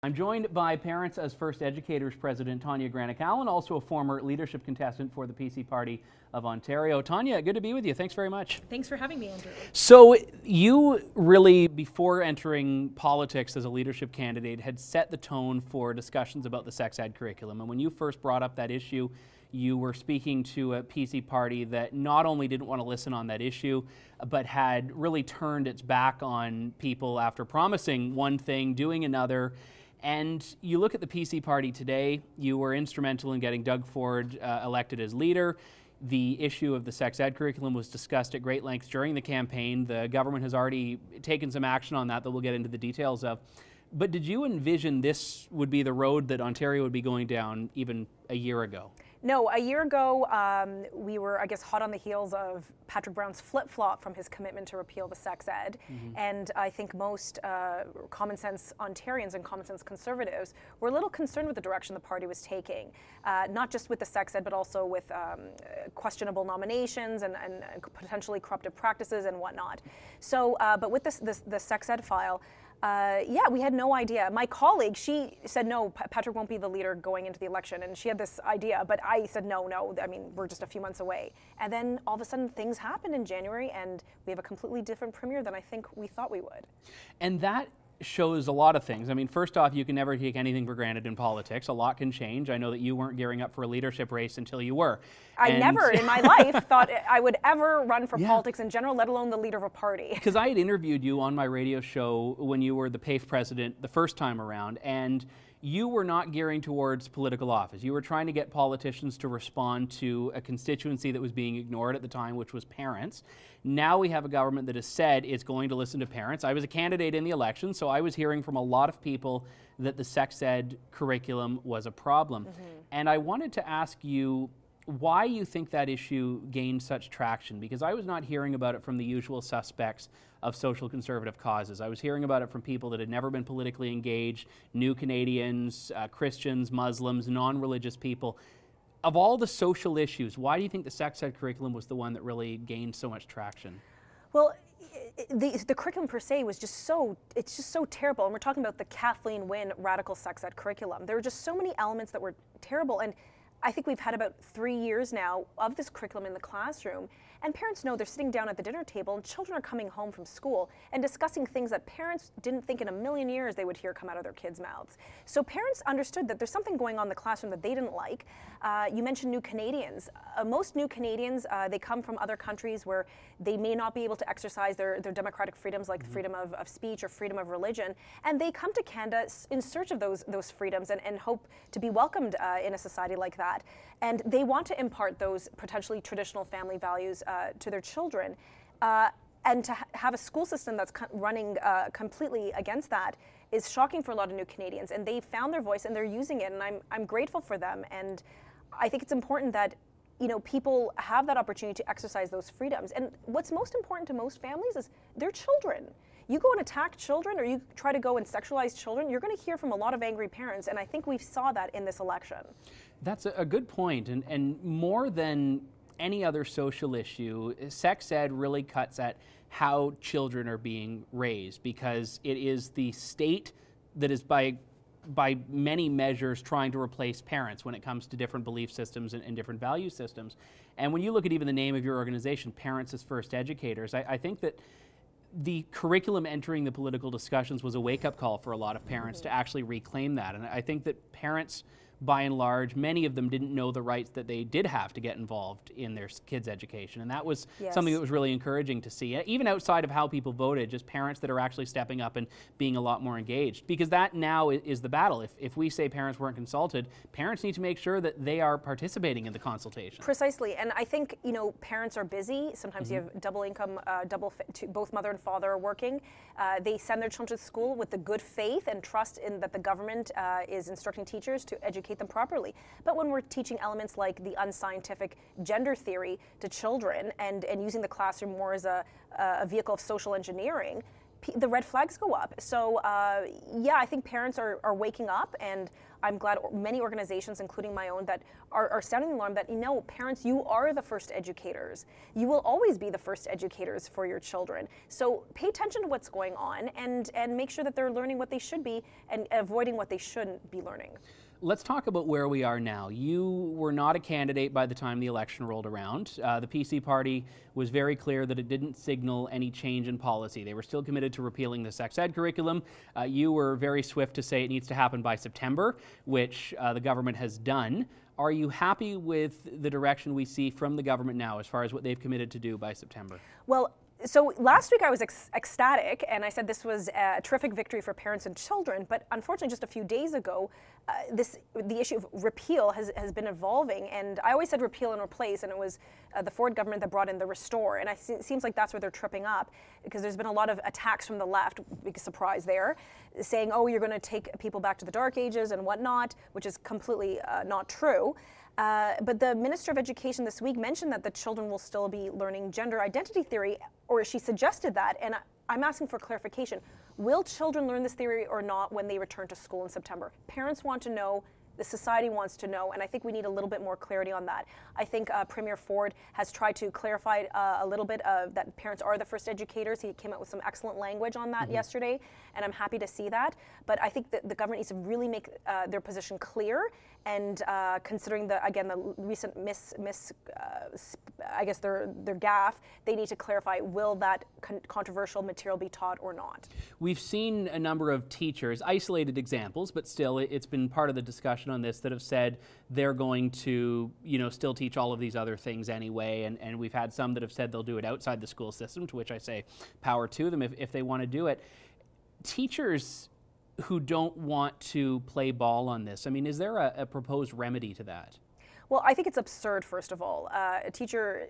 I'm joined by Parents as First Educators President Tanya Granic Allen, also a former leadership contestant for the PC Party of Ontario. Tanya, good to be with you. Thanks very much. Thanks for having me, Andrew. So you really, before entering politics as a leadership candidate, had set the tone for discussions about the sex ed curriculum. And when you first brought up that issue, you were speaking to a PC party that not only didn't want to listen on that issue, but had really turned its back on people after promising one thing, doing another. And you look at the PC party today, you were instrumental in getting Doug Ford elected as leader. The issue of the sex ed curriculum was discussed at great length during the campaign. The government has already taken some action on that we'll get into the details of. But did you envision this would be the road that Ontario would be going down even a year ago? No, a year ago, we were, I guess, hot on the heels of Patrick Brown's flip-flop from his commitment to repeal the sex ed. And I think most common sense Ontarians and common sense Conservatives were a little concerned with the direction the party was taking, not just with the sex ed, but also with questionable nominations and potentially corruptive practices and whatnot. So, but with the sex ed file, yeah, we had no idea. My colleague, she said, no, Patrick won't be the leader going into the election. And she had this idea, but I said, no, I mean, we're just a few months away. And then all of a sudden things happened in January and we have a completely different premier than I think we thought we would. And that shows a lot of things. I mean, first off, you can never take anything for granted in politics. A lot can change. I know that you weren't gearing up for a leadership race until you were. I never in my life thought I would ever run for politics in general, let alone the leader of a party. Because I had interviewed you on my radio show when you were the PAFE president the first time around, and you were not gearing towards political office. You were trying to get politicians to respond to a constituency that was being ignored at the time, which was parents. Now we have a government that has said it's going to listen to parents. I was a candidate in the election, so I was hearing from a lot of people that the sex ed curriculum was a problem. And I wanted to ask you why you think that issue gained such traction, because I was not hearing about it from the usual suspects of social conservative causes. I was hearing about it from people that had never been politically engaged, new Canadians, Christians, Muslims, non-religious people. Of all the social issues, why do you think the sex ed curriculum was the one that really gained so much traction? Well, the curriculum per se was just it's just so terrible. And we're talking about the Kathleen Wynne radical sex ed curriculum. There were just so many elements that were terrible. And I think we've had about 3 years now of this curriculum in the classroom, and parents know they're sitting down at the dinner table and children are coming home from school and discussing things that parents didn't think in a million years they would hear come out of their kids' mouths. So parents understood that there's something going on in the classroom that they didn't like. You mentioned new Canadians. Most new Canadians, they come from other countries where they may not be able to exercise their democratic freedoms like freedom of speech or freedom of religion, and they come to Canada in search of those freedoms and hope to be welcomed in a society like that. And they want to impart those potentially traditional family values to their children. And to have a school system that's running completely against that is shocking for a lot of new Canadians. And they found their voice and they're using it, and I'm grateful for them. And I think it's important that people have that opportunity to exercise those freedoms. And what's most important to most families is their children. You go and attack children or you try to go and sexualize children, you're going to hear from a lot of angry parents, and I think we saw that in this election. That's a good point, and more than any other social issue, sex ed really cuts at how children are being raised, because it is the state that is by many measures trying to replace parents when it comes to different belief systems and different value systems. And when you look at even the name of your organization, Parents as First Educators, I think that the curriculum entering the political discussions was a wake-up call for a lot of parents to actually reclaim that. And I think that parents, by and large, many of them didn't know the rights that they did have to get involved in their kids' education. And that was something that was really encouraging to see. Even outside of how people voted, just parents that are actually stepping up and being a lot more engaged. Because that now is the battle. If we say parents weren't consulted, parents need to make sure that they are participating in the consultation. Precisely. And I think, parents are busy. Sometimes you have double income, both mother and father are working. They send their children to school with the good faith and trust in that the government is instructing teachers to educate them properly. But when we're teaching elements like the unscientific gender theory to children and using the classroom more as a vehicle of social engineering, the red flags go up. So yeah, I think parents are waking up, and I'm glad many organizations, including my own, that are sounding the alarm that, parents, you are the first educators. You will always be the first educators for your children. So pay attention to what's going on, and make sure that they're learning what they should be and avoiding what they shouldn't be learning. Let's talk about where we are now. You were not a candidate by the time the election rolled around. The PC party was very clear that it didn't signal any change in policy. They were still committed to repealing the sex ed curriculum. You were very swift to say it needs to happen by September, which the government has done. Are you happy with the direction we see from the government now as far as what they've committed to do by September? Well, so last week I was ecstatic, and I said this was a terrific victory for parents and children, but unfortunately just a few days ago, the issue of repeal has been evolving, and I always said repeal and replace, and it was the Ford government that brought in the restore, and it seems like that's where they're tripping up, because there's been a lot of attacks from the left, big surprise there, saying, oh, you're going to take people back to the dark ages and whatnot, which is completely not true. But the Minister of Education this week mentioned that the children will still be learning gender identity theory, or she suggested that, and I'm asking for clarification. Will children learn this theory or not when they return to school in September? Parents want to know, the society wants to know, and I think we need a little bit more clarity on that. I think Premier Ford has tried to clarify a little bit of that parents are the first educators. He came out with some excellent language on that yesterday, and I'm happy to see that. But I think that the government needs to really make their position clear, and considering the recent I guess their gaffe, they need to clarify, will that controversial material be taught or not? We've seen a number of teachers, isolated examples, but still it's been part of the discussion on this, that have said they're going to, still teach all of these other things anyway, and we've had some that have said they'll do it outside the school system, to which I say power to them if they want to do it. Teachers who don't want to play ball on this, I mean, is there a proposed remedy to that? Well, I think it's absurd, first of all. Teachers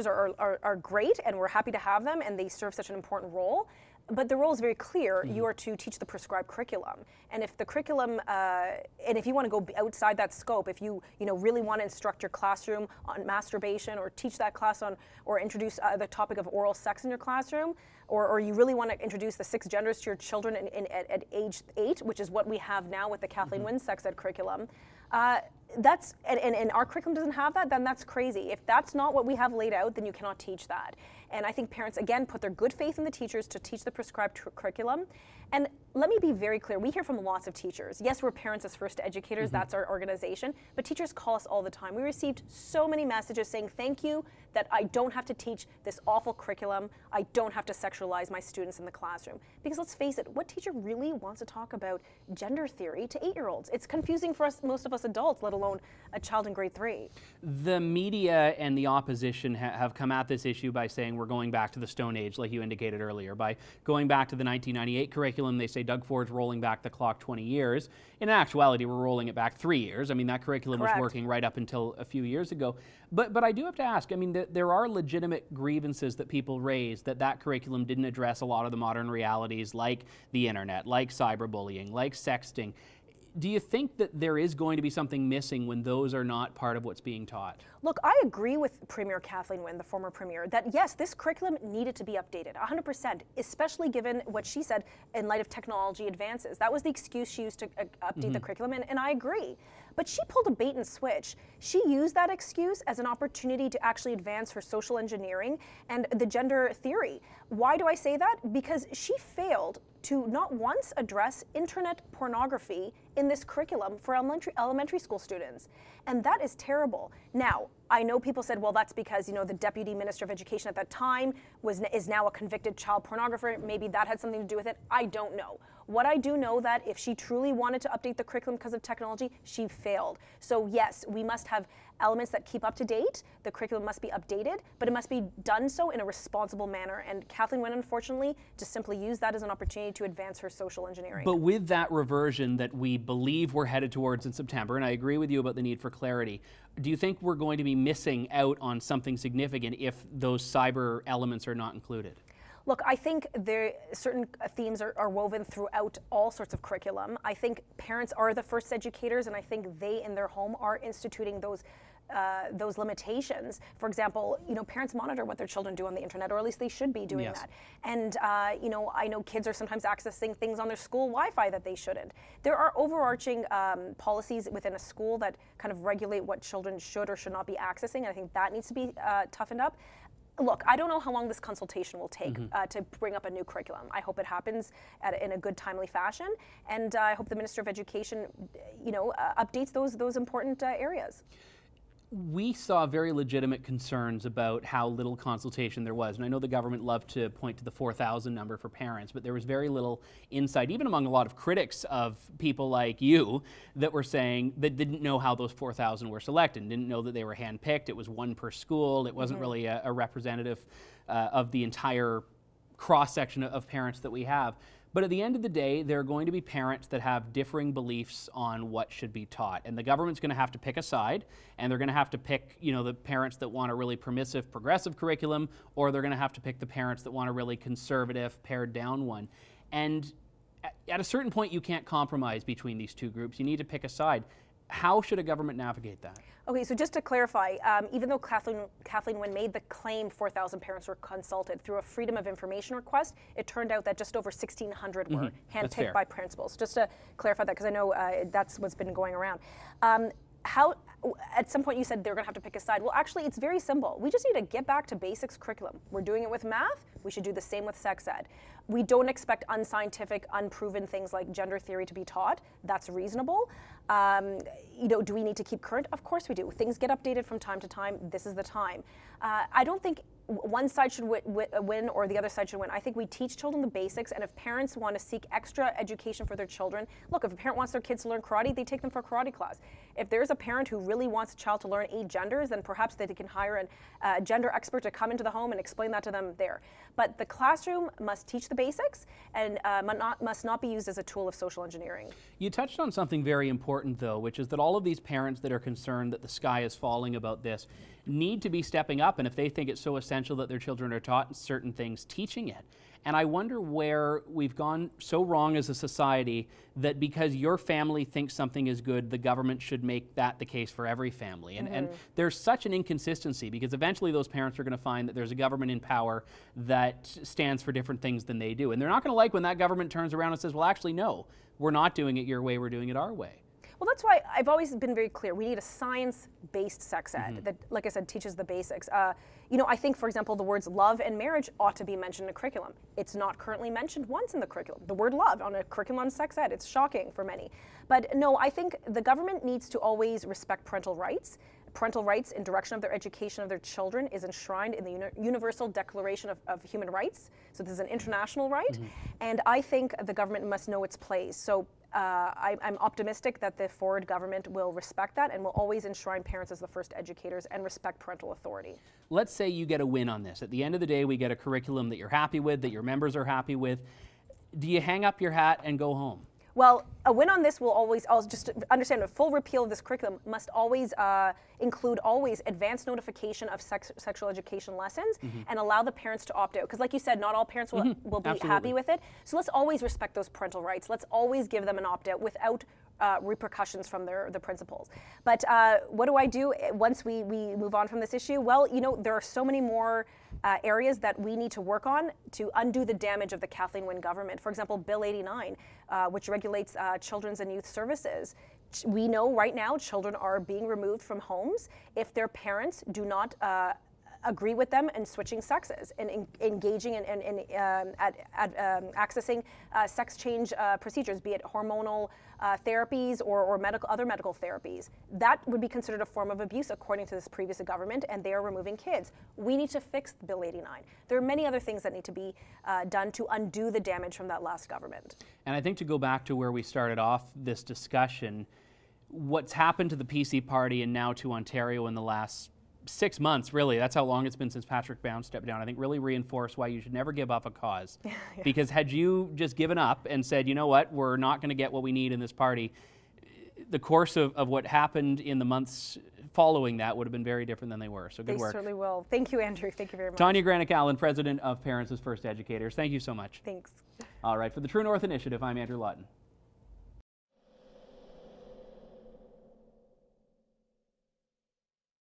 are great, and we're happy to have them, and they serve such an important role. But the role is very clear. You are to teach the prescribed curriculum, and if the curriculum, and if you want to go outside that scope, if you really want to instruct your classroom on masturbation, or teach that class on, or introduce the topic of oral sex in your classroom, or you really want to introduce the 6 genders to your children at age 8, which is what we have now with the Kathleen Wynne sex ed curriculum. And our curriculum doesn't have that, then that's crazy. If that's not what we have laid out, then you cannot teach that. And I think parents, again, put their good faith in the teachers to teach the prescribed curriculum. And let me be very clear, we hear from lots of teachers. Yes, we're Parents as First Educators, that's our organization, but teachers call us all the time. We received so many messages saying, thank you that I don't have to teach this awful curriculum. I don't have to sexualize my students in the classroom. Because let's face it, what teacher really wants to talk about gender theory to 8-year-olds? It's confusing for us, most of us adults, let alone a child in grade 3. The media and the opposition have come at this issue by saying we're going back to the Stone Age, like you indicated earlier. By going back to the 1998 curriculum, they say Doug Ford's rolling back the clock 20 years. In actuality, we're rolling it back 3 years. I mean, that curriculum was working right up until a few years ago. But I do have to ask, I mean, there are legitimate grievances that people raise that curriculum didn't address a lot of the modern realities, like the internet, like cyberbullying, like sexting. Do you think that there is going to be something missing when those are not part of what's being taught? Look, I agree with Premier Kathleen Wynne, the former premier, that yes, this curriculum needed to be updated, 100%, especially given what she said in light of technology advances. That was the excuse she used to update the curriculum, and I agree. But she pulled a bait and switch. She used that excuse as an opportunity to actually advance her social engineering and the gender theory. Why do I say that? Because she failed to not once address internet pornography in this curriculum for elementary school students. And that is terrible. Now, I know people said, well, that's because, the Deputy Minister of Education at that time is now a convicted child pornographer. Maybe that had something to do with it. I don't know. What I do know that if she truly wanted to update the curriculum because of technology, she failed. So yes, we must have elements that keep up to date. The curriculum must be updated, but it must be done so in a responsible manner. And Kathleen Wynne, unfortunately, just simply used that as an opportunity to advance her social engineering. But with that reversion that we believe we're headed towards in September, and I agree with you about the need for clarity, do you think we're going to be missing out on something significant if those cyber elements are not included? Look, I think certain themes are woven throughout all sorts of curriculum. I think parents are the first educators, and I think they in their home are instituting those those limitations. For example, parents monitor what their children do on the internet, or at least they should be doing that. And I know kids are sometimes accessing things on their school Wi-Fi that they shouldn't. There are overarching policies within a school that kind of regulate what children should or should not be accessing, and I think that needs to be toughened up. Look, I don't know how long this consultation will take to bring up a new curriculum. I hope it happens in a good, timely fashion, and I hope the Minister of Education, updates those important areas. We saw very legitimate concerns about how little consultation there was. And I know the government loved to point to the 4,000 number for parents, but there was very little insight, even among a lot of critics of people like you, that were saying that didn't know how those 4,000 were selected, didn't know that they were handpicked. It was one per school. It wasn't really a representative of the entire cross-section of parents that we have. But at the end of the day, there are going to be parents that have differing beliefs on what should be taught. And the government's going to have to pick a side, and they're going to have to pick, the parents that want a really permissive, progressive curriculum, or they're going to have to pick the parents that want a really conservative, pared down one. And at a certain point, you can't compromise between these two groups. You need to pick a side. How should a government navigate that? Okay, so just to clarify, even though Kathleen Wynne made the claim 4,000 parents were consulted through a Freedom of Information request, it turned out that just over 1,600 were handpicked by principals. Just to clarify that, because I know that's what's been going around. At some point you said they're going to have to pick a side. Well, actually, it's very simple. We just need to get back to basics curriculum. We're doing it with math. We should do the same with sex ed. We don't expect unscientific, unproven things like gender theory to be taught. That's reasonable. Do we need to keep current? Of course we do. Things get updated from time to time. This is the time. I don't think one side should win or the other side should win. I think we teach children the basics, and if parents want to seek extra education for their children, look, if a parent wants their kids to learn karate, they take them for a karate class. If there's a parent who really wants a child to learn 8 genders, then perhaps they can hire a gender expert to come into the home and explain that to them there. But the classroom must teach the basics and must not be used as a tool of social engineering. You touched on something very important, though, which is that all of these parents that are concerned that the sky is falling about this need to be stepping up, and if they think it's so essential that their children are taught certain things, teaching it. And I wonder where we've gone so wrong as a society that because your family thinks something is good, the government should make that the case for every family. And there's such an inconsistency, because eventually those parents are going to find that there's a government in power that stands for different things than they do. And they're not going to like when that government turns around and says, well, actually, no, we're not doing it your way, we're doing it our way. Well, that's why I've always been very clear. We need a science-based sex ed that, like I said, teaches the basics. I think, for example, the words love and marriage ought to be mentioned in a curriculum. It's not currently mentioned once in the curriculum. The word love on a curriculum on sex ed, it's shocking for many. But no, I think the government needs to always respect parental rights. Parental rights in direction of their education of their children is enshrined in the Universal Declaration of Human Rights. So this is an international right. And I think the government must know its place. So I'm optimistic that the Ford government will respect that and will always enshrine parents as the first educators and respect parental authority. Let's say you get a win on this. At the end of the day, we get a curriculum that you're happy with, that your members are happy with. Do you hang up your hat and go home? Well, a win on this will always, I'll just understand, a full repeal of this curriculum must always include advanced notification of sexual education lessons and allow the parents to opt out. Because like you said, not all parents will be happy with it. So let's always respect those parental rights. Let's always give them an opt out without repercussions from the principals. But what do I do once we move on from this issue? Well, there are so many more areas that we need to work on to undo the damage of the Kathleen Wynne government. For example, Bill 89, which regulates children's and youth services. We know right now children are being removed from homes if their parents do not agree with them in switching sexes and engaging in accessing sex change procedures, be it hormonal therapies or other medical therapies. That would be considered a form of abuse according to this previous government, and they are removing kids. We need to fix Bill 89. There are many other things that need to be done to undo the damage from that last government. And I think to go back to where we started off this discussion, what's happened to the PC party and now to Ontario in the last 6 months, really, that's how long it's been since Patrick Brown stepped down, I think really reinforced why you should never give up a cause. Because had you just given up and said, you know what, we're not going to get what we need in this party, the course of what happened in the months following that would have been very different than they were. So good work. They certainly will. Thank you, Andrew. Thank you very much. Tanya Granic Allen, President of Parents as First Educators. Thank you so much. Thanks. All right, for the True North Initiative, I'm Andrew Lawton.